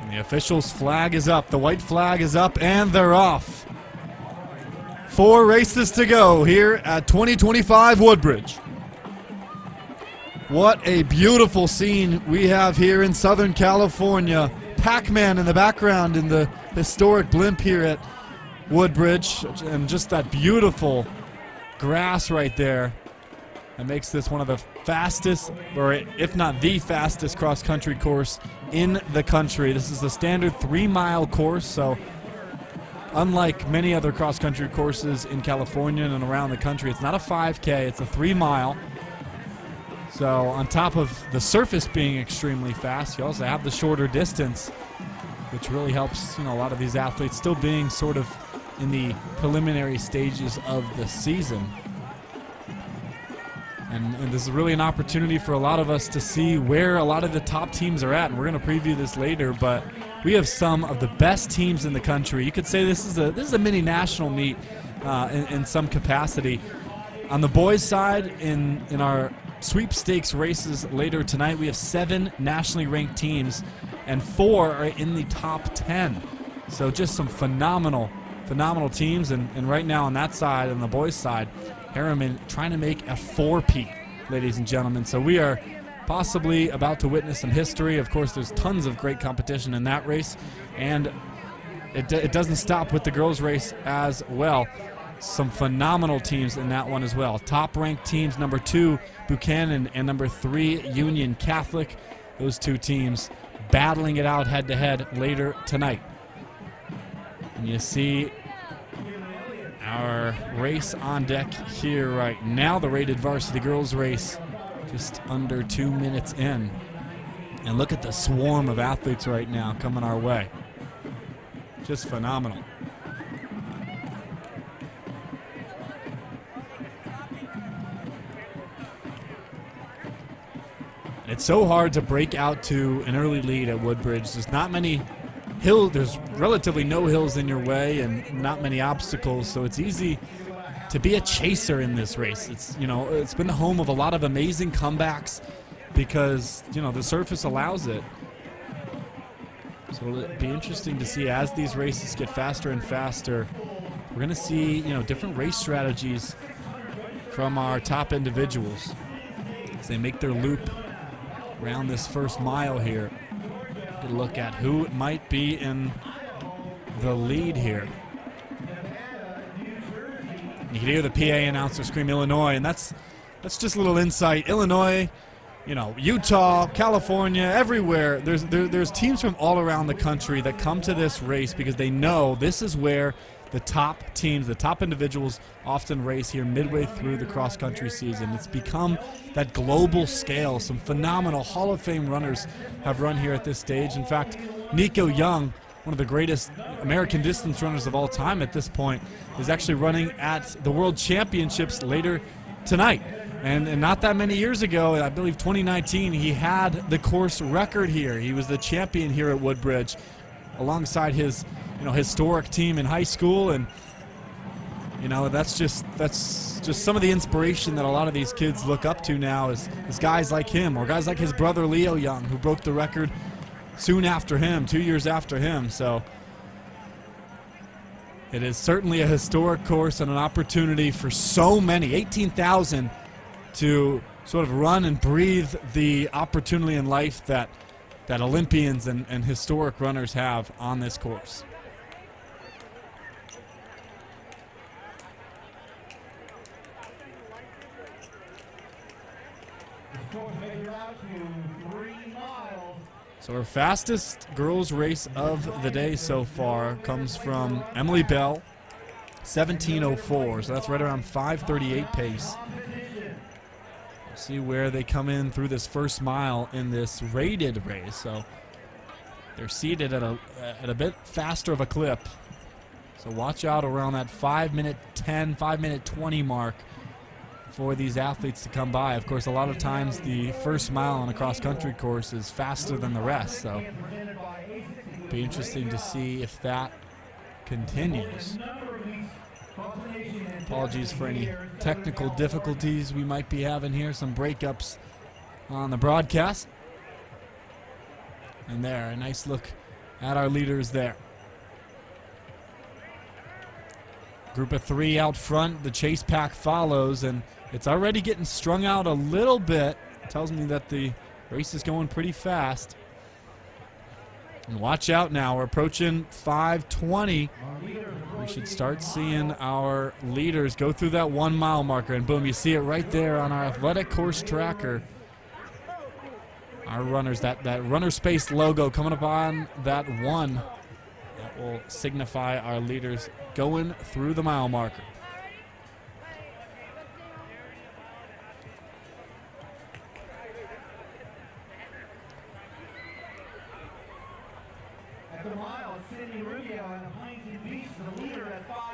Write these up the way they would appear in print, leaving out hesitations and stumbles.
And the officials' flag is up. The white flag is up, and they're off. 4 races to go here at 2025 Woodbridge. What a beautiful scene we have here in Southern California. Pac-Man in the background in the historic blimp here at Woodbridge, and just that beautiful grass right there. That makes this one of the fastest, or if not the fastest, cross-country course in the country. This is the standard 3-mile course, so unlike many other cross-country courses in California and around the country, it's not a 5K, it's a 3-mile. So on top of the surface being extremely fast, you also have the shorter distance, which really helps, a lot of these athletes still being sort of in the preliminary stages of the season. And this is really an opportunity for a lot of us to see where a lot of the top teams are at, and we're going to preview this later, but we have some of the best teams in the country. You could say this is a mini national meet in some capacity. On the boys' side, in our sweepstakes races later tonight, we have 7 nationally ranked teams, and 4 are in the top 10. So just some phenomenal teams, and right now on that side, on the boys' side, Harriman trying to make a 4-peat, ladies and gentlemen. So we are possibly about to witness some history. Of course, there's tons of great competition in that race, and it doesn't stop with the girls' race as well. Some phenomenal teams in that one as well. Top-ranked teams, number 2, Buchanan, and number 3, Union Catholic. Those 2 teams battling it out head-to-head later tonight. And you see our race on deck here right now, the rated varsity girls race, just under 2 minutes in. And look at the swarm of athletes right now coming our way. Just phenomenal. It's so hard to break out to an early lead at Woodbridge. There's not many hills, there's relatively no hills in your way and not many obstacles, so it's easy to be a chaser in this race. It's been the home of a lot of amazing comebacks because the surface allows it. So it'll be interesting to see as these races get faster and faster. We're going to see different race strategies from our top individuals as they make their loop around this first mile here. Get a look at who might be in the lead here. You can hear the PA announcer scream Illinois, and that's just a little insight. Illinois, Utah, California, everywhere. There's teams from all around the country that come to this race because they know this is where the top teams, the top individuals often race here midway through the cross-country season. It's become that global scale. Some phenomenal Hall of Fame runners have run here at this stage. In fact, Nico Young, one of the greatest American distance runners of all time at this point, is actually running at the World Championships later tonight. And not that many years ago, I believe 2019, he had the course record here. He was the champion here at Woodbridge alongside his historic team in high school, and that's just some of the inspiration that a lot of these kids look up to now is guys like him or guys like his brother Leo Young, who broke the record soon after him, 2 years after him. So it is certainly a historic course and an opportunity for so many, 18,000, to sort of run and breathe the opportunity in life that Olympians and historic runners have on this course. So our fastest girls race of the day so far comes from Emily Bell, 17:04. So that's right around 5:38 pace. We'll see where they come in through this first mile in this rated race. So they're seated at a bit faster of a clip. So watch out around that 5:10, 5:20 mark for these athletes to come by. Of course, a lot of times the first mile on a cross-country course is faster than the rest, so it'll be interesting to see if that continues. Apologies for any technical difficulties we might be having here, some breakups on the broadcast. And there, a nice look at our leaders there. Group of 3 out front. The chase pack follows, and it's already getting strung out a little bit. Tells me that the race is going pretty fast. And watch out now. We're approaching 5:20. We should start seeing our leaders go through that 1 mile marker. And boom, you see it right there on our athletic course tracker. Our runners, that runner space logo coming up on that 1. That will signify our leaders going through the mile marker.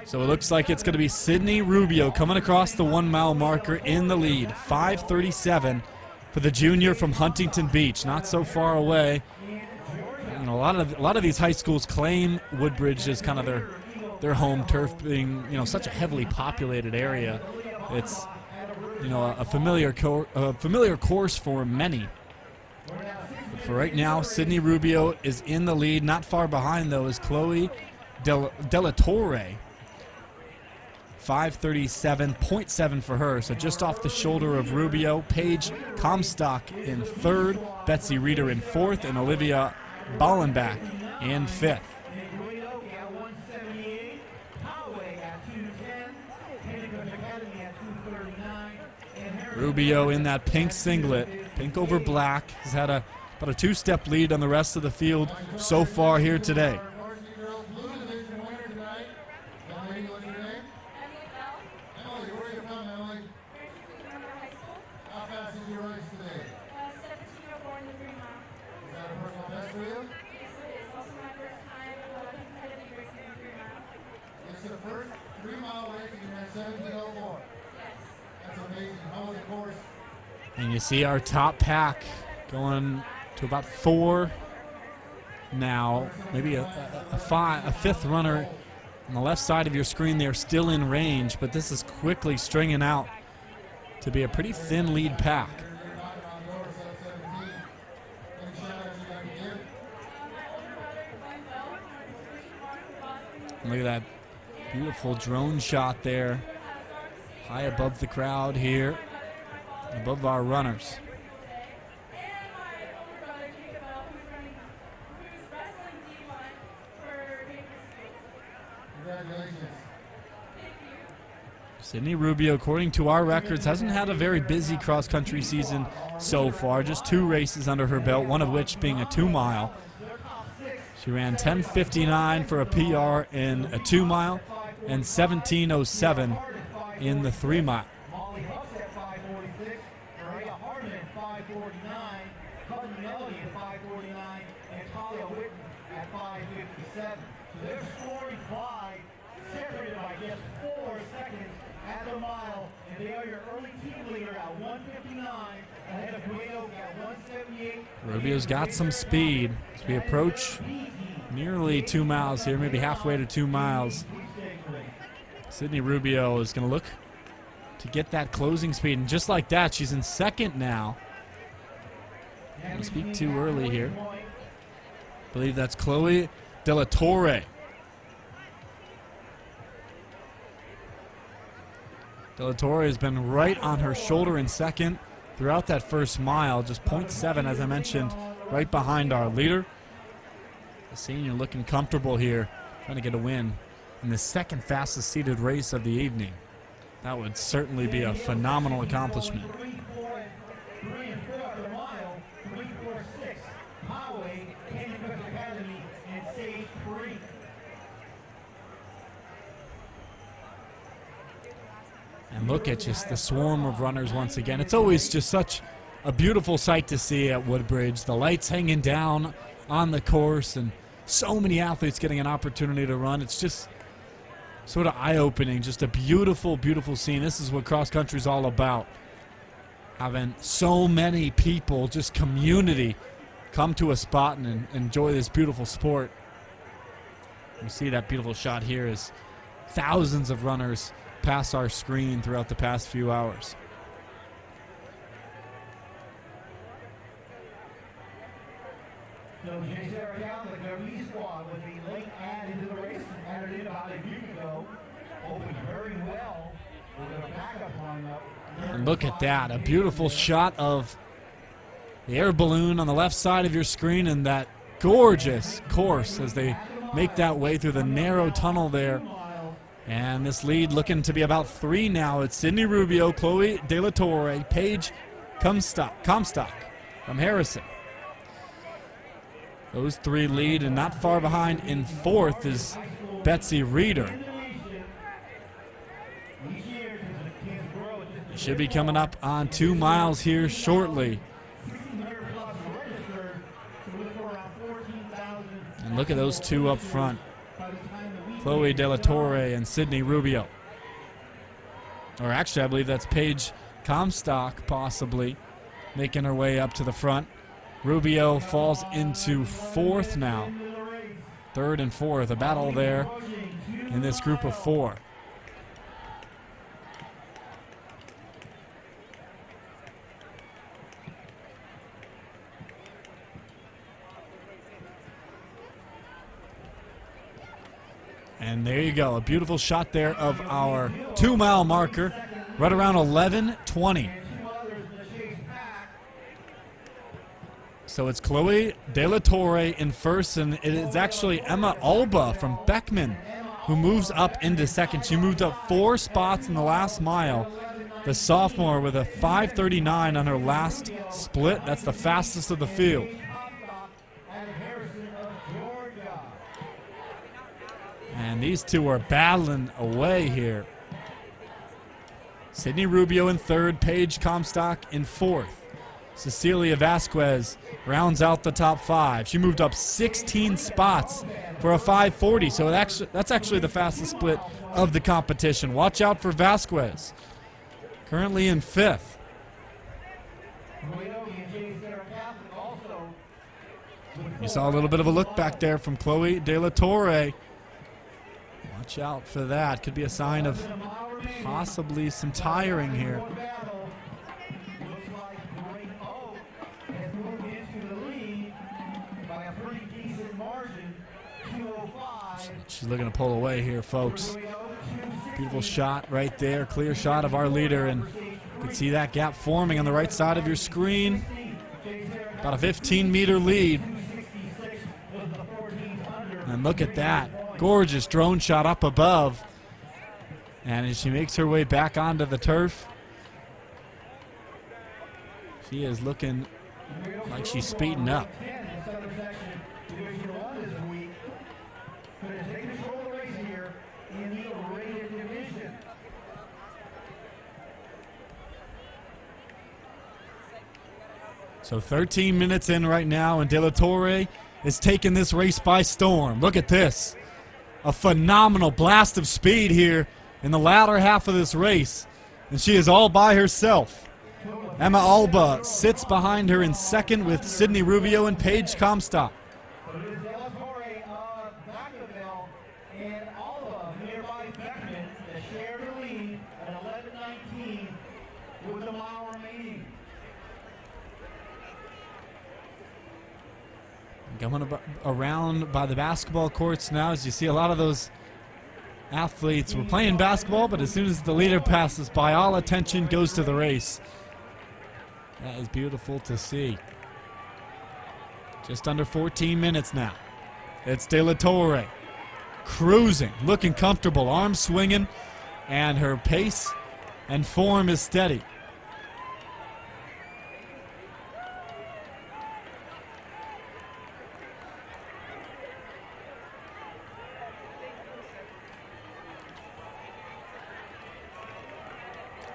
So it looks like it's going to be Sydney Rubio coming across the 1 mile marker in the lead. 5:37 for the junior from Huntington Beach, not so far away. You know, a lot of these high schools claim Woodbridge as kind of their home turf, being, you know, such a heavily populated area. It's, you know, a familiar course for many. But for right now, Sydney Rubio is in the lead. Not far behind, though, is Chloe Della Torre. 5:37.7 for her, so just off the shoulder of Rubio. Paige Comstock in 3rd, Betsy Reeder in 4th, and Olivia Ballenbach in 5th. Rubio in that pink singlet, pink over black, has had about a 2-step lead on the rest of the field so far here today. And you see our top pack going to about 4 now, maybe a 5th runner on the left side of your screen there, still in range, but this is quickly stringing out to be a pretty thin lead pack. Look at that beautiful drone shot there, high above the crowd here, above our runners. Sydney Rubio, according to our records, hasn't had a very busy cross-country season so far. Just 2 races under her belt, one of which being a 2 mile. She ran 10:59 for a PR in a 2 mile and 17:07 in the 3 mile. Rubio's got some speed as we approach nearly 2 miles here, maybe halfway to 2 miles. Sydney Rubio is going to look to get that closing speed, and just like that, she's in 2nd now. I'm going to speak too early here. I believe that's Chloe Della Torre. Della Torre has been right on her shoulder in 2nd throughout that 1st mile, just 0.7, as I mentioned, right behind our leader. The senior looking comfortable here, trying to get a win in the 2nd fastest seeded race of the evening. That would certainly be a phenomenal accomplishment. And look at just the swarm of runners once again. It's always just such a beautiful sight to see at Woodbridge. The lights hanging down on the course and so many athletes getting an opportunity to run. It's just sort of eye-opening, just a beautiful, beautiful scene. This is what cross-country is all about. Having so many people, just community, come to a spot and enjoy this beautiful sport. You see that beautiful shot here as thousands of runners pass our screen throughout the past few hours. So Jay Sarah, the Derby squad, was the late add into the race, added in about a week ago, opened very well with a backup lineup. And look at that, a beautiful shot of the air balloon on the left side of your screen and that gorgeous course as they make that way through the narrow tunnel there. And this lead looking to be about 3 now. It's Sydney Rubio, Chloe De La Torre, Paige Comstock from Harrison. Those 3 lead, and not far behind in 4th is Betsy Reeder. Should be coming up on 2 miles here shortly. And look at those 2 up front. Chloe De La Torre and Sydney Rubio. Or actually, I believe that's Paige Comstock possibly making her way up to the front. Rubio falls into 4th now. 3rd and 4th, a battle there in this group of 4. And there you go, a beautiful shot there of our 2-mile marker, right around 11:20. So it's Chloe De La Torre in first, and it is actually Emma Alba from Beckman who moves up into second. She moved up 4 spots in the last mile. The sophomore with a 5:39 on her last split. That's the fastest of the field. And these 2 are battling away here. Sydney Rubio in 3rd, Paige Comstock in 4th. Cecilia Vasquez rounds out the top 5. She moved up 16 spots for a 5:40, so that's actually the fastest split of the competition. Watch out for Vasquez, currently in 5th. You saw a little bit of a look back there from Chloe De La Torre. Watch out for that. Could be a sign of possibly some tiring here. She's looking to pull away here, folks. Beautiful shot right there. Clear shot of our leader, and you can see that gap forming on the right side of your screen. About a 15-meter lead. And look at that. Gorgeous drone shot up above. And as she makes her way back onto the turf, she is looking like she's speeding up. So 13 minutes in right now, and De La Torre is taking this race by storm. Look at this. A phenomenal blast of speed here in the latter half of this race, and she is all by herself. Emma Alba sits behind her in 2nd with Sydney Rubio and Paige Comstock. Coming around by the basketball courts now, as you see a lot of those athletes were playing basketball, but as soon as the leader passes by, all attention goes to the race. That is beautiful to see. Just under 14 minutes now. It's De La Torre cruising, looking comfortable, arms swinging, and her pace and form is steady.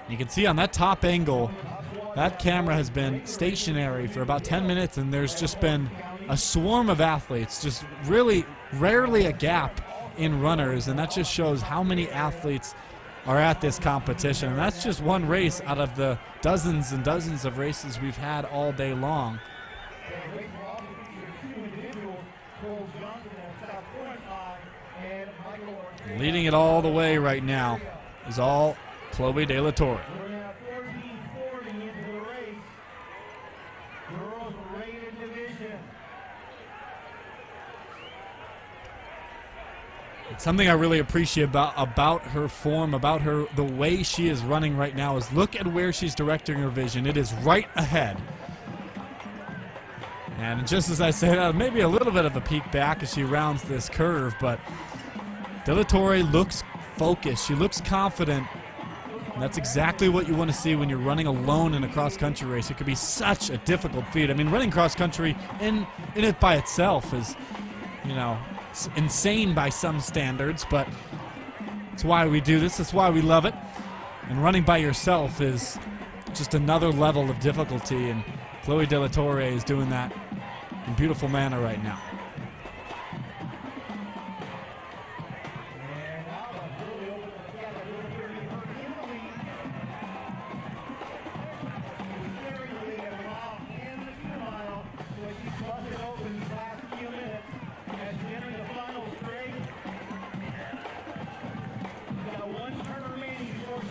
You can see on that top angle, that camera has been stationary for about 10 minutes, and there's just been a swarm of athletes, just really rarely a gap in runners, and that just shows how many athletes are at this competition. And that's just one race out of the dozens and dozens of races we've had all day long. Leading it all the way right now is all Chloe De La Torre. Something I really appreciate about her form, about the way she is running right now is look at where she's directing her vision. It is right ahead. And just as I said, maybe a little bit of a peek back as she rounds this curve, but De La Torre looks focused. She looks confident. And that's exactly what you want to see when you're running alone in a cross-country race. It could be such a difficult feat. I mean, running cross-country in it by itself is, you know, insane by some standards, but it's why we do this. It's why we love it. And running by yourself is just another level of difficulty, and Chloe De La Torre is doing that in beautiful manner right now.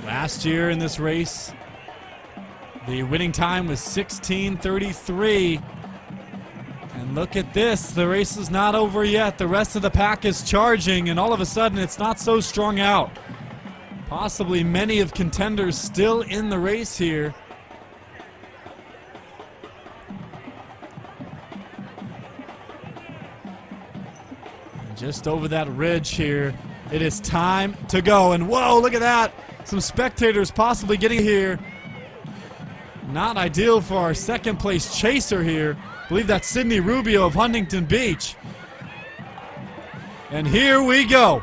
Last year in this race, the winning time was 16:33. And look at this, the race is not over yet. The rest of the pack is charging, and all of a sudden it's not so strung out. Possibly many of contenders still in the race here. And just over that ridge here, it is time to go. And whoa, look at that. Some spectators possibly getting here. Not ideal for our second place chaser here. I believe that's Sydney Rubio of Huntington Beach. And here we go.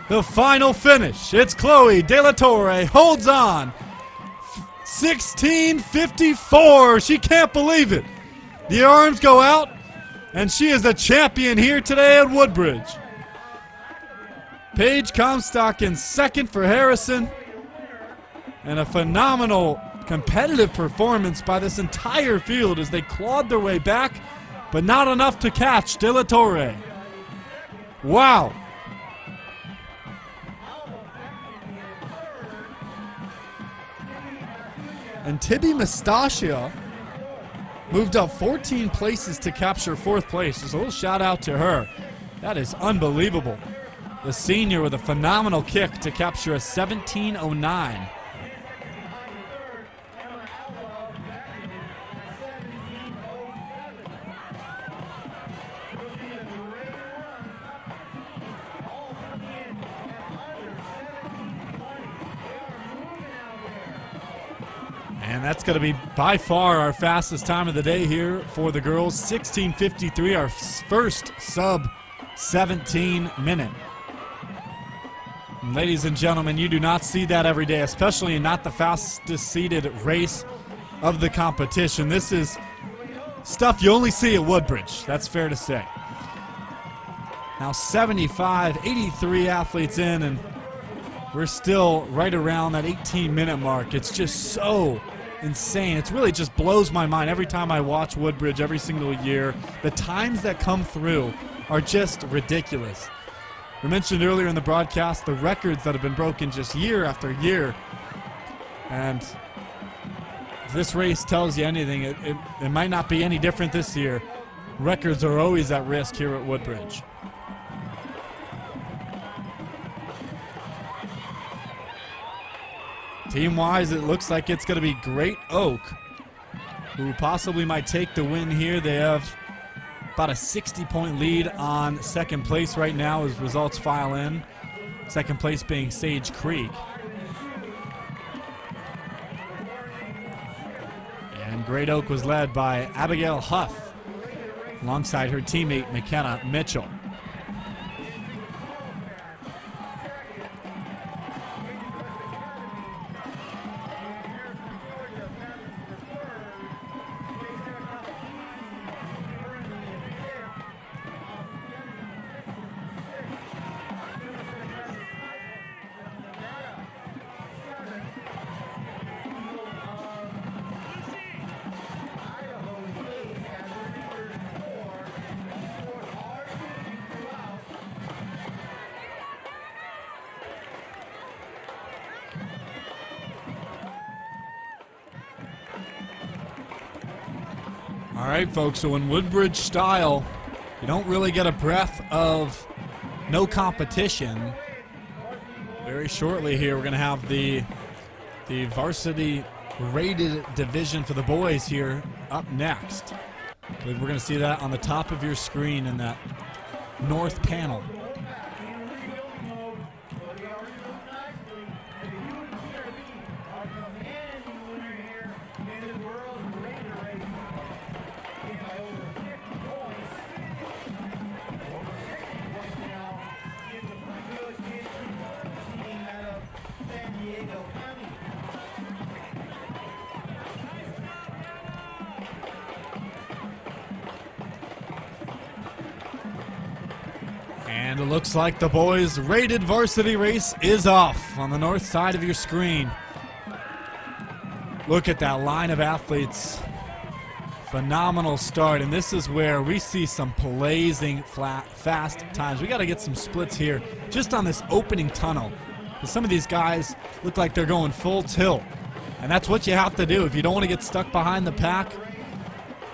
The final finish. It's Chloe De La Torre holds on. 16:54. She can't believe it. The arms go out, and she is the champion here today at Woodbridge. Paige Comstock in second for Harrison. And a phenomenal competitive performance by this entire field as they clawed their way back, but not enough to catch De La Torre. Wow. And Tibby Mustachio moved up 14 places to capture fourth place. Just a little shout out to her. That is unbelievable. The senior with a phenomenal kick to capture a 17:09. And that's going to be by far our fastest time of the day here for the girls. 16:53, our first sub 17 minute. And ladies and gentlemen, you do not see that every day, especially in not the fastest seeded race of the competition. This is stuff you only see at Woodbridge. That's fair to say. Now 75, 83 athletes in, and we're still right around that 18-minute mark. It's just so insane. It really just blows my mind every time I watch Woodbridge every single year. The times that come through are just ridiculous. We mentioned earlier in the broadcast the records that have been broken just year after year. And if this race tells you anything, it might not be any different this year. Records are always at risk here at Woodbridge. Team-wise, it looks like it's going to be Great Oak, who possibly might take the win here. They have about a 60-point lead on second place right now as results file in. Second place being Sage Creek. And Great Oak was led by Abigail Huff alongside her teammate McKenna Mitchell. All right, folks, so in Woodbridge style, you don't really get a breath of no competition. Very shortly here, we're going to have the varsity rated division for the boys here up next. I believe we're going to see that on the top of your screen in that north panel. And it looks like the boys' rated varsity race is off on the north side of your screen. Look at that line of athletes. Phenomenal start, and this is where we see some blazing fast times. We got to get some splits here just on this opening tunnel, because some of these guys look like they're going full tilt, and that's what you have to do if you don't want to get stuck behind the pack.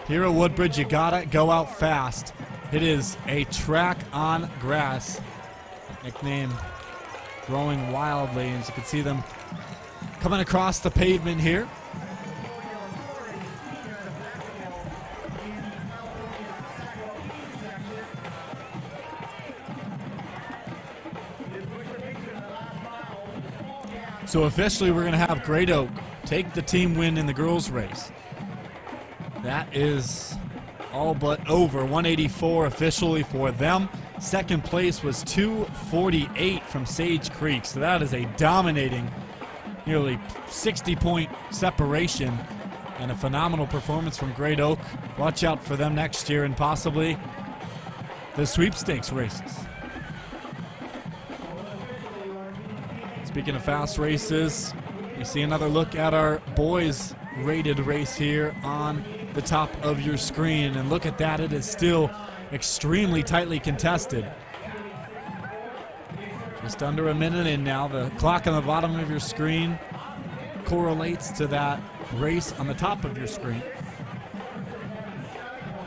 Here at Woodbridge, you gotta go out fast. It is a track on grass, nickname growing wildly, and as you can see them coming across the pavement here. So officially we're going to have Great Oak take the team win in the girls race. That is all but over. 184 officially for them. Second place was 248 from Sage Creek. So that is a dominating, nearly 60-point separation and a phenomenal performance from Great Oak. Watch out for them next year and possibly the sweepstakes races. Speaking of fast races, you see another look at our boys rated race here on the top of your screen, and look at that, it is still extremely tightly contested. Just under a minute in now. The clock on the bottom of your screen correlates to that race on the top of your screen.